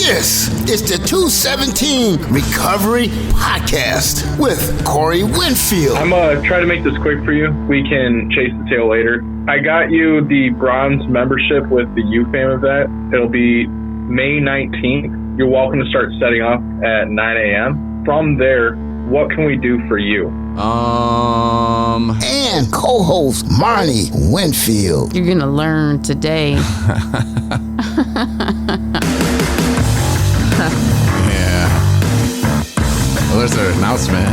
This is the 217 Recovery Podcast with Corey Winfield. I'm try to make this quick for you. We can chase the tail later. I got you the bronze membership with the UFAM event. It'll be May 19th. You're welcome to start setting up at 9 a.m. From there, what can we do for you? And co-host Marnie Winfield. You're gonna learn today. Yeah. Well, there's their announcement.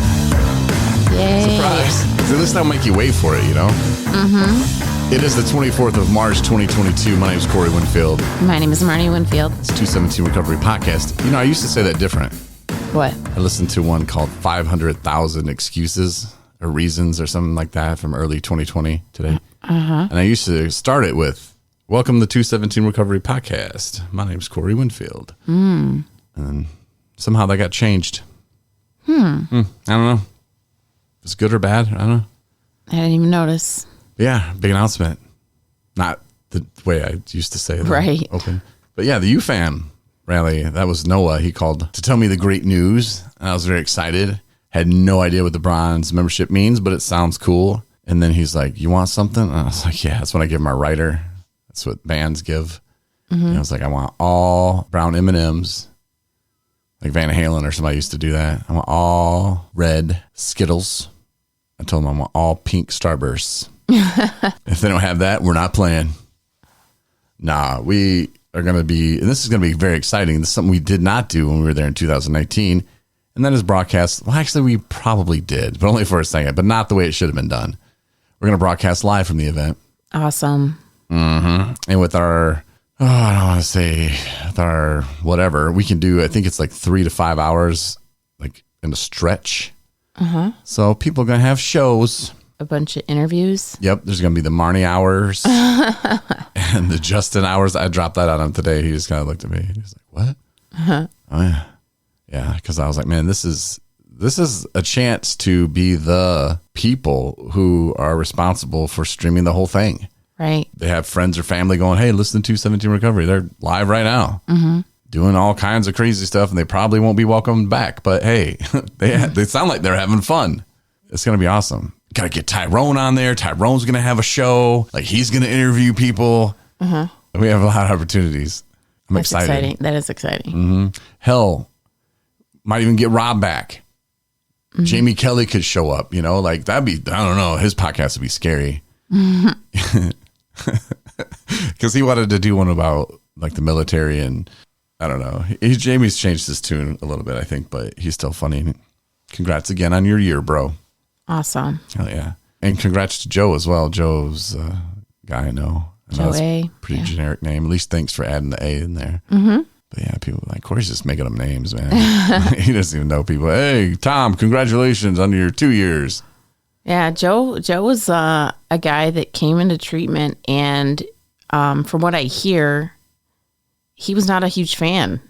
Yay. Surprise. At least they'll make you wait for it, you know? Mm-hmm. It is the 24th of March, 2022. My name is Corey Winfield. My name is Marnie Winfield. It's 217 Recovery Podcast. You know, I used to say that different. What? I listened to one called 500,000 Excuses or Reasons or something like that from early 2020 today. Uh-huh. And I used to start it with, welcome to the 217 Recovery Podcast. My name's Corey Winfield. And somehow that got changed. I don't know. If it's good or bad, I don't know. I didn't even notice. Yeah, big announcement. Not the way I used to say it. Right. Open. But yeah, the UFAM rally, that was Noah. He called to tell me the great news. And I was very excited. Had no idea what the bronze membership means, but it sounds cool. And then he's like, you want something? And I was like, yeah, that's when I give my writer. That's what bands give. And I was like, I want all brown M&Ms. Like Van Halen or somebody used to do that. I want all red Skittles. I told them I want all pink Starbursts. If they don't have that, we're not playing. Nah, we are going to be, and this is going to be very exciting. This is something we did not do when we were there in 2019. And that is broadcast. Well, actually, we probably did, but only for a second, but not the way it should have been done. We're going to broadcast live from the event. Awesome. And with our, I don't want to say, with our whatever, we can do, I think it's like 3 to 5 hours, like in a stretch. So people are going to have shows. A bunch of interviews. Yep, there's going to be the Marnie hours and the Justin hours. I dropped that on him today. He just kind of looked at me. He was like, what? Oh, yeah. Yeah, because I was like, man, this is a chance to be the people who are responsible for streaming the whole thing. Right. They have friends or family going, hey, listen to 217 Recovery. They're live right now. Doing all kinds of crazy stuff, and they probably won't be welcomed back. But hey, they sound like they're having fun. It's going to be awesome. Got to get Tyrone on there. Tyrone's going to have a show. Like, he's going to interview people. We have a lot of opportunities. I'm excited. Exciting. That is exciting. Hell, might even get Rob back. Jamie Kelly could show up, you know, like that'd be, I don't know, his podcast would be scary. Because he wanted to do one about like the military, and I don't know. Jamie's changed his tune a little bit, I think, but he's still funny. Congrats again on your year, bro. Awesome. Hell yeah. And congrats to Joe as well. Joe's a guy I know. Joe A. Pretty generic name. At least thanks for adding the A in there. But yeah, people like, Corey's just making them names, man. He doesn't even know people. Hey, Tom, congratulations on your 2 years. Yeah, Joe was a guy that came into treatment, and from what I hear, he was not a huge fan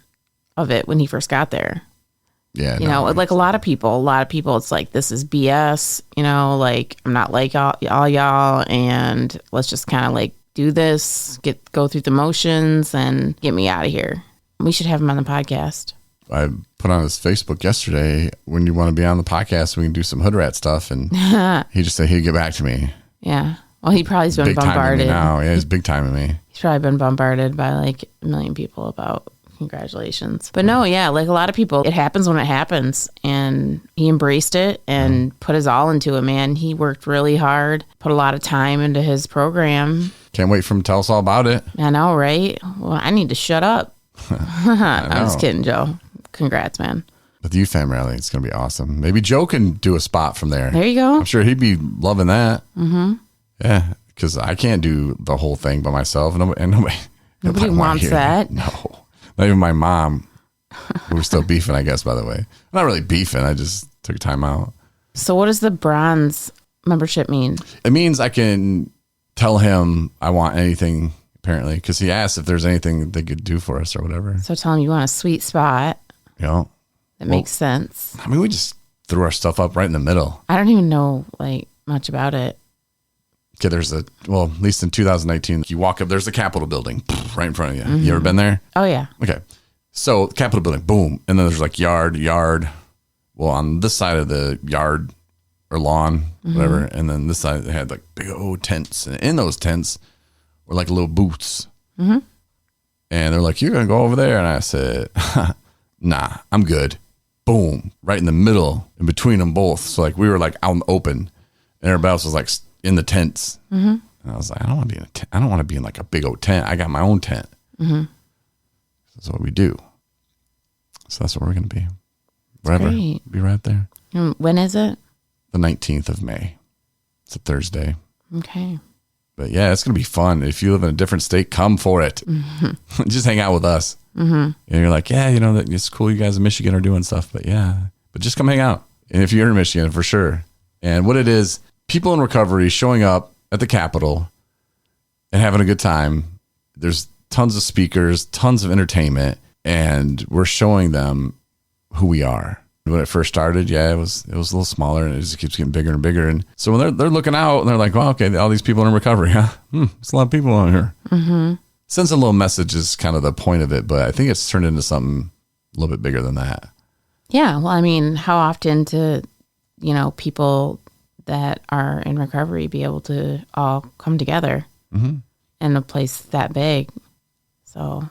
of it when he first got there. Yeah, you know, like a lot of people, it's like, this is BS, you know, like, I'm not like all y'all, and let's just kind of like do this, go through the motions and get me out of here. We should have him on the podcast. I put on his Facebook yesterday, when you want to be on the podcast, we can do some hood rat stuff. And he just said he'd get back to me. Yeah. Well, he probably has been big bombarded. Now. Yeah, he's big time in me. He's probably been bombarded by like a million people about congratulations. But no, yeah, like a lot of people, it happens when it happens. And he embraced it and put his all into it, man. He worked really hard, put a lot of time into his program. Can't wait for him to tell us all about it. I know, right? Well, I need to shut up. I'm just kidding, Joe. Congrats, man. With the UFAM rally, it's going to be awesome. Maybe Joe can do a spot from there. There you go. I'm sure he'd be loving that. Yeah, because I can't do the whole thing by myself. Nobody wants that. No, not even my mom. We're still beefing, I guess, by the way. Not really beefing. I just took time out. So what does the bronze membership mean? It means I can tell him I want anything, apparently, because he asked if there's anything they could do for us or whatever. So tell him you want a sweet spot. That makes sense. I mean, we just threw our stuff up right in the middle. I don't even know like much about it. Okay, at least in 2019, you walk up, there's the Capitol building right in front of you. You ever been there? Oh, yeah. Okay. So Capitol building, boom. And then there's like yard. Well, on this side of the yard or lawn, whatever. And then this side, they had like big old tents. And in those tents were like little booths. And they're like, you're going to go over there. And I said, nah, I'm good. Boom. Right in the middle, in between them both. So like we were like out in the open. And everybody else was like in the tents. And I was like, I don't want to be in a tent. I don't want to be in like a big old tent. I got my own tent. That's what we do. So that's what we're going to be. Wherever. Be right there. When is it? The 19th of May. It's a Thursday. Okay. But yeah, it's going to be fun. If you live in a different state, come for it. Just hang out with us. And you're like, yeah, you know, it's cool you guys in Michigan are doing stuff. But yeah, but just come hang out. And if you're in Michigan, for sure. And what it is, people in recovery showing up at the Capitol and having a good time. There's tons of speakers, tons of entertainment, and we're showing them who we are. When it first started, yeah, it was a little smaller, and it just keeps getting bigger and bigger. And so when they're looking out, and they're like, well, okay, all these people are in recovery, huh? There's a lot of people on here. Sends a little message is kind of the point of it, but I think it's turned into something a little bit bigger than that. Yeah, well, I mean, how often do, people that are in recovery be able to all come together in a place that big? So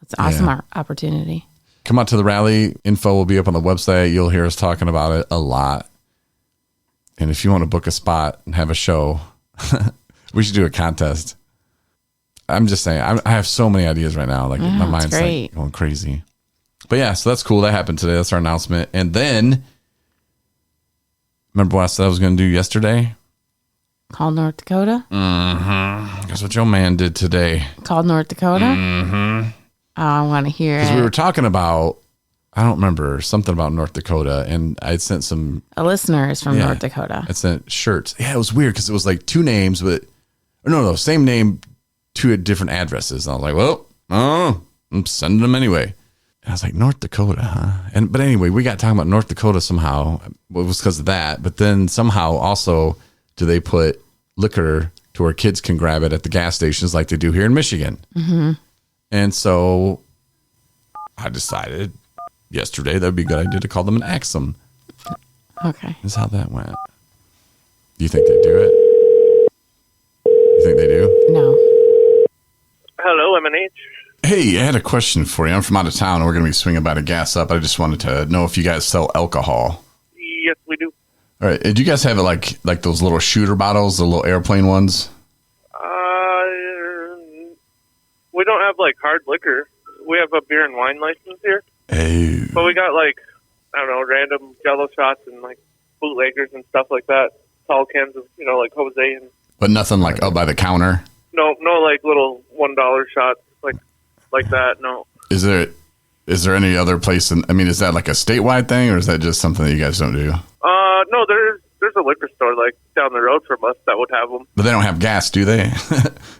it's an awesome opportunity. Come out to the rally. Info will be up on the website. You'll hear us talking about it a lot. And if you want to book a spot and have a show, we should do a contest. I'm just saying, I have so many ideas right now. Like my mind's like going crazy. But yeah, so that's cool. That happened today. That's our announcement. And then, remember what I said I was going to do yesterday? Called North Dakota? That's what your man did today. Called North Dakota? Oh, I want to hear it. Because we were talking about, I don't remember, something about North Dakota. And I sent some. A listener is from North Dakota. I sent shirts. Yeah, it was weird because it was like two names, but no, same name, two different addresses. And I was like, well, I'm sending them anyway. And I was like, North Dakota, huh? But anyway, we got talking about North Dakota somehow. It was because of that. But then somehow also, do they put liquor to where kids can grab it at the gas stations like they do here in Michigan? And so I decided yesterday that'd be a good idea to call them and ask them. Okay. That's how that went. Do you think they do it? You think they do? No. Hello, MNH. Hey, I had a question for you. I'm from out of town, and we're going to be swinging by to gas up. I just wanted to know if you guys sell alcohol. Yes, we do. All right. Do you guys have it like those little shooter bottles, the little airplane ones? We don't have like hard liquor. We have a beer and wine license here. Hey. But we got like, I don't know, random Jello shots and like bootleggers and stuff like that. Tall cans of, like Jose and. But nothing like up by the counter. No, like little $1 shots like that. No. Is there any other place? Is that like a statewide thing, or is that just something that you guys don't do? No, there's a liquor store like down the road from us that would have them. But they don't have gas, do they?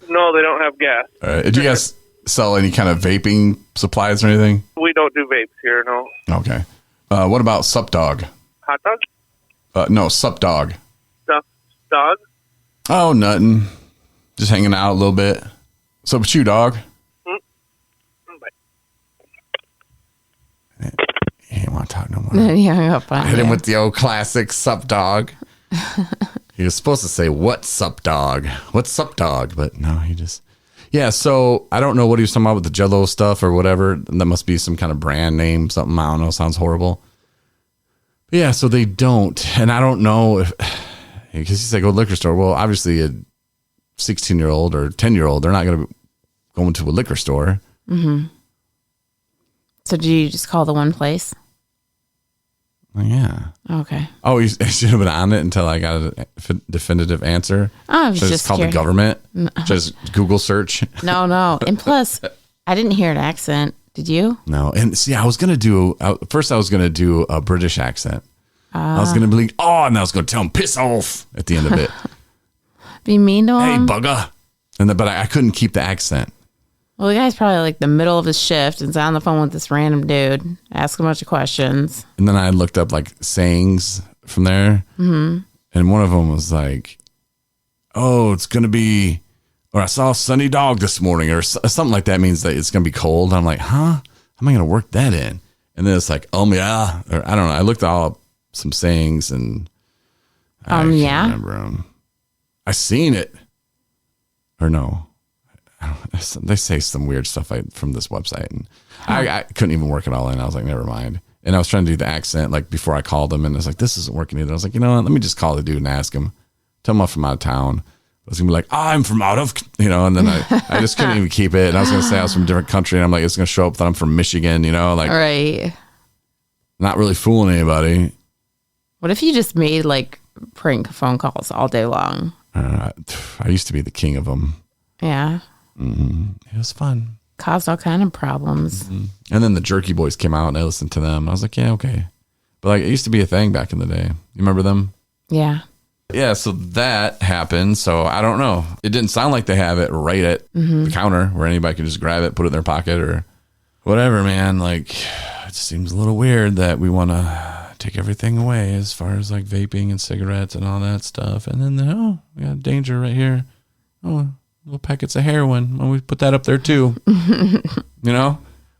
No, they don't have gas. All right. Did you guys sell any kind of vaping supplies or anything? We don't do vapes here, no. Okay. What about Sup Dog? Hot dog? No, Sup Dog. Dog? Oh, nothing. Just hanging out a little bit. So, with you, dog? He didn't want to talk no more. Then he hung up on I hit him with the old classic Sup Dog. He was supposed to say, what's up, dog? What's up, dog? But no, he just... Yeah, so I don't know what he was talking about with the Jello stuff or whatever. That must be some kind of brand name, something. I don't know. Sounds horrible. But yeah, so they don't. And I don't know if... Because he's like, go to the liquor store. Well, obviously a 16-year-old or 10-year-old, they're not going to go into a liquor store. So did you just call the one place? Yeah. Okay. Oh, you should have been on it until I got a definitive answer. I was Should I just call the government? Just Google search? No. And plus, I didn't hear an accent. Did you? No. And see, I was going to do a British accent. I was going to be and I was going to tell him, piss off at the end of it. Be mean to Hey, him? bugger. But I couldn't keep the accent. Well, the guy's probably like the middle of his shift and is on the phone with this random dude, asking a bunch of questions. And then I looked up like sayings from there. And one of them was like, oh, it's going to be, or I saw a sunny dog this morning, or something like that means that it's going to be cold. I'm like, huh? am I going to work that in? And then it's like, yeah. Or I don't know. I looked all up some sayings and I can't remember them. I seen it. Or no. They say some weird stuff from this website. And I couldn't even work it all in. I was like, never mind. And I was trying to do the accent like before I called him. And I was like, this isn't working either. I was like, you know what? Let me just call the dude and ask him. Tell him I'm from out of town. I was going to be like, I'm from out of, and then I just couldn't even keep it. And I was going to say I was from a different country. And I'm like, it's going to show up that I'm from Michigan, like, right. Not really fooling anybody. What if you just made like prank phone calls all day long? I used to be the king of them. Yeah. Mm-hmm. It was fun. Caused all kind of problems. Mm-hmm. And then the Jerky Boys came out and I listened to them. I was like, yeah, okay. But like, it used to be a thing back in the day. You remember them? Yeah. Yeah, so that happened. So I don't know. It didn't sound like they have it right at the counter where anybody can just grab it, put it in their pocket or whatever, man. Like, it seems a little weird that we want to take everything away as far as like vaping and cigarettes and all that stuff. And then, we got danger right here. Oh, little packets of heroin. Well, we put that up there too.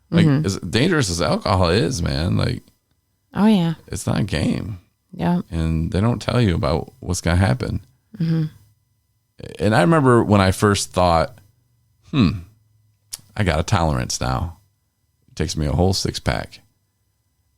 Like as dangerous as alcohol is, man. Like, oh yeah, it's not a game. Yeah. And they don't tell you about what's going to happen. Mm-hmm. And I remember when I first thought, I got a tolerance now. It takes me a whole 6-pack.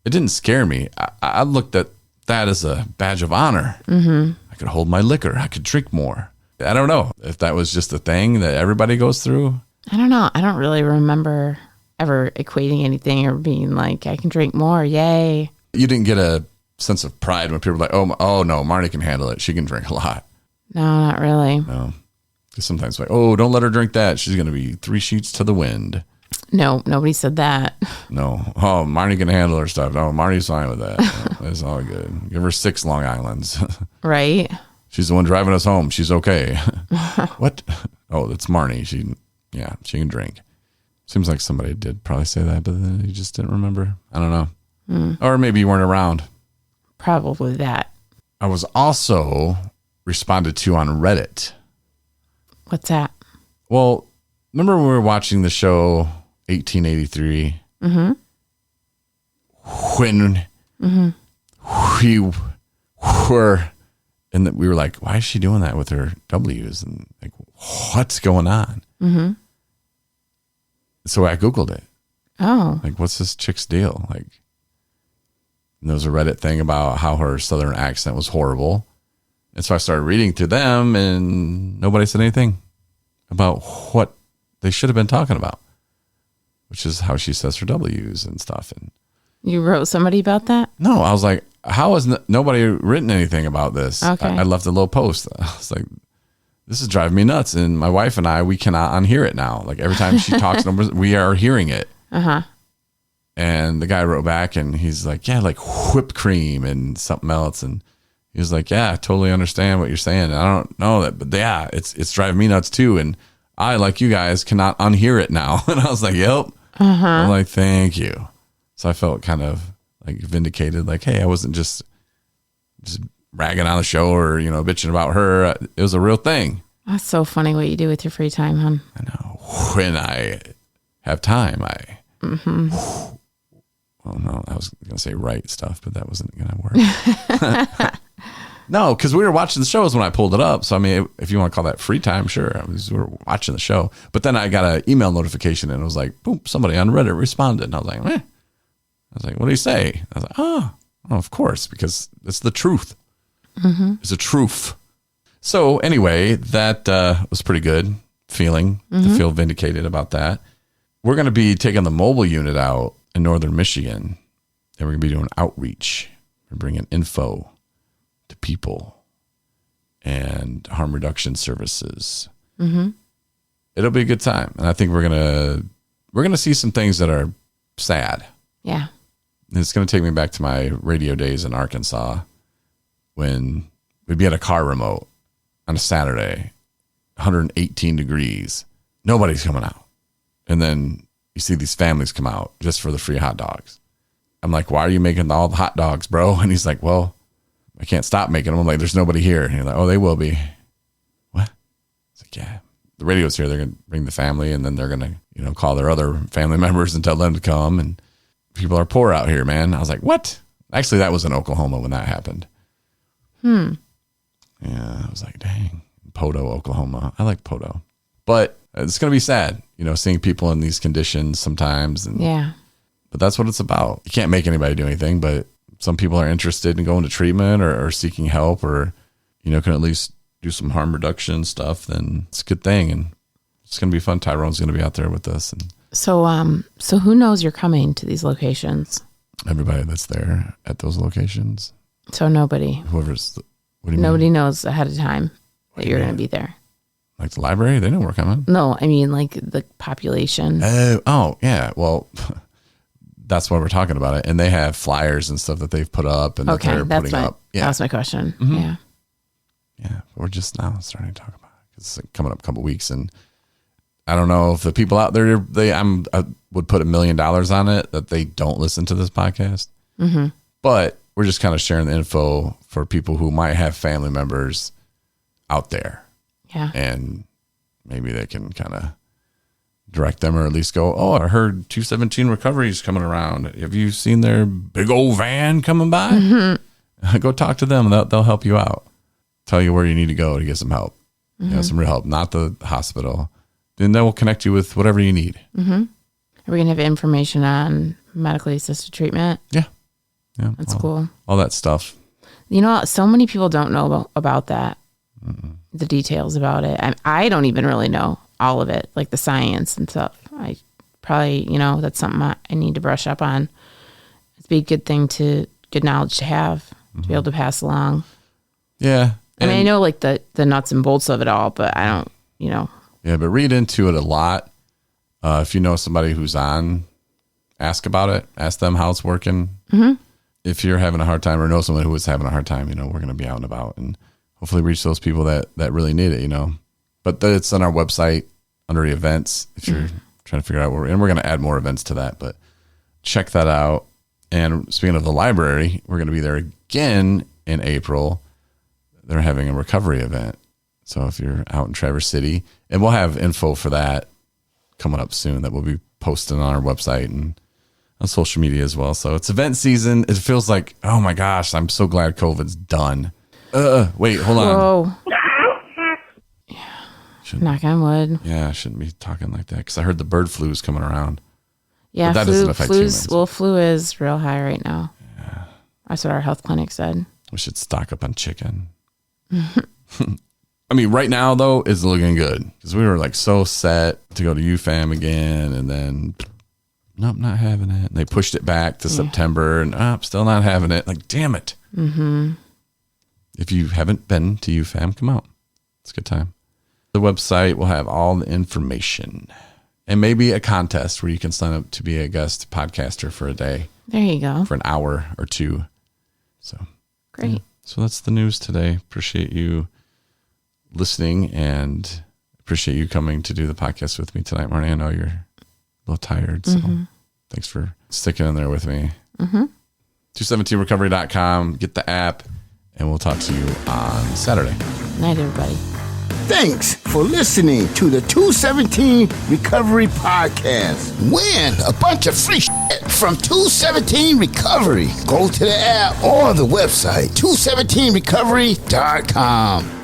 It didn't scare me. I looked at that as a badge of honor. Mm-hmm. I could hold my liquor. I could drink more. I don't know if that was just a thing that everybody goes through. I don't know. I don't really remember ever equating anything or being like, I can drink more. Yay. You didn't get a sense of pride when people were like, oh no, Marnie can handle it. She can drink a lot. No, not really. No. Because sometimes like, oh, don't let her drink that. She's going to be 3 sheets to the wind. No, nobody said that. No. Oh, Marnie can handle her stuff. No, Marnie's fine with that. No, it's all good. Give her 6 Long Islands. Right. She's the one driving us home. She's okay. What? Oh, that's Marnie. She can drink. Seems like somebody did probably say that, but then you just didn't remember. I don't know. Or maybe you weren't around. Probably that. I was also responded to on Reddit. What's that? Well, remember when we were watching the show 1883? Mm-hmm. When we were, and we were like, why is she doing that with her W's? And like, what's going on? Mm-hmm. So I Googled it. Oh. Like, what's this chick's deal? Like, and there was a Reddit thing about how her Southern accent was horrible. And so I started reading through them and nobody said anything about what they should have been talking about, which is how she says her W's and stuff. And you wrote somebody about that? No, I was like, how has nobody written anything about this? Okay. I left a little post. I was like, this is driving me nuts. And my wife and I, we cannot unhear it now. Like every time she talks numbers, we are hearing it. Uh-huh. And the guy wrote back and he's like, yeah, like whipped cream and something else. And he was like, yeah, I totally understand what you're saying. I don't know that, but yeah, it's driving me nuts too. And I, like you guys, cannot unhear it now. And I was like, yep. Uh-huh. I'm like, thank you. So I felt kind of like vindicated. Like, hey, I wasn't just ragging on the show or, bitching about her. It was a real thing. That's so funny what you do with your free time, hon. I know. When I have time, well, no, I was going to say write stuff, but that wasn't going to work. No, because we were watching the shows when I pulled it up. So, I mean, if you want to call that free time, sure. We were watching the show. But then I got an email notification and it was like, boom, somebody on Reddit responded. And I was like, I was like, what do you say? I was like, oh, of course, because it's the truth. Mm-hmm. It's a truth. So anyway, that was pretty good feeling to feel vindicated about that. We're going to be taking the mobile unit out in northern Michigan, and we're going to be doing outreach. We're bringing info to people and harm reduction services. Mm-hmm. It'll be a good time, and I think we're gonna see some things that are sad. Yeah, it's going to take me back to my radio days in Arkansas when we'd be at a car remote on a Saturday, 118 degrees, nobody's coming out, and then you see these families come out just for the free hot dogs. I'm like, why are you making all the hot dogs, bro? And he's like, well, I can't stop making them. I'm like, there's nobody here. And he's like, oh, they will be. What? It's like, yeah, the radio's here. They're going to bring the family, and then they're going to, call their other family members and tell them to come. And people are poor out here, man. I was like, what? Actually, that was in Oklahoma when that happened. Yeah, I was like, dang. Poto, Oklahoma. I like Poto. But it's going to be sad, seeing people in these conditions sometimes. And, yeah. But that's what it's about. You can't make anybody do anything, but some people are interested in going to treatment or seeking help or, can at least do some harm reduction stuff. Then it's a good thing. And it's going to be fun. Tyrone's going to be out there with us. And so who knows you're coming to these locations? Everybody that's there at those locations. So nobody. What do you mean? Nobody knows ahead of time that you're going to be there. Like the library? They know we're coming. No, I mean like the population. Oh, yeah. Well, that's why we're talking about it. And they have flyers and stuff that they've put up and that they're putting up. Yeah. That was my question. Mm-hmm. Yeah. Yeah. We're just now starting to talk about it. It's like coming up a couple weeks. And I don't know if the people out there, I would put $1 million on it that they don't listen to this podcast. Mm-hmm. But we're just kind of sharing the info for people who might have family members out there. Yeah. And maybe they can kind of direct them or at least go, oh, I heard 217 Recovery is coming around. Have you seen their big old van coming by? Mm-hmm. Go talk to them. They'll help you out. Tell you where you need to go to get some help. Mm-hmm. Some real help, not the hospital. Then they will connect you with whatever you need. Mm-hmm. Are we going to have information on medically assisted treatment? Yeah. Yeah. That's cool. All that stuff. So many people don't know about that. Mm-mm. The details about it. I don't even really know all of it, like the science and stuff. I probably, that's something I need to brush up on. It'd be a good knowledge to have, to be able to pass along. Yeah. I know like the nuts and bolts of it all, but I don't, Yeah, but read into it a lot. If you know somebody who's on, ask about it. Ask them how it's working. Mm-hmm. If you're having a hard time or know someone who is having a hard time, we're going to be out and about and hopefully reach those people that really need it, But it's on our website under the events if you're trying to figure out and we're going to add more events to that, but check that out. And speaking of the library, we're going to be there again in April. They're having a recovery event. So if you're out in Traverse City, and we'll have info for that coming up soon that we'll be posting on our website and on social media as well. So it's event season. It feels like, oh my gosh, I'm so glad COVID's done. Wait, hold on. Whoa. Knock on wood. Yeah, I shouldn't be talking like that because I heard the bird flu is coming around. Yeah, but that doesn't affect humans. Well, flu is real high right now. Yeah. That's what our health clinic said. We should stock up on chicken. I mean, right now, though, it's looking good because we were like so set to go to UFAM again and then, nope, not having it. And they pushed it back to September and still not having it. Like, damn it. Mm-hmm. If you haven't been to UFAM, come out. It's a good time. The website will have all the information and maybe a contest where you can sign up to be a guest podcaster for a day. There you go. For an hour or two. So great. Yeah. So that's the news today. Appreciate you listening and appreciate you coming to do the podcast with me tonight, Marnie. I know you're a little tired, so thanks for sticking in there with me. 217recovery.com. Get the app, and we'll talk to you on Saturday. Night, everybody. Thanks for listening to the 217 Recovery Podcast. Win a bunch of free shit from 217 Recovery. Go to the app or the website, 217recovery.com.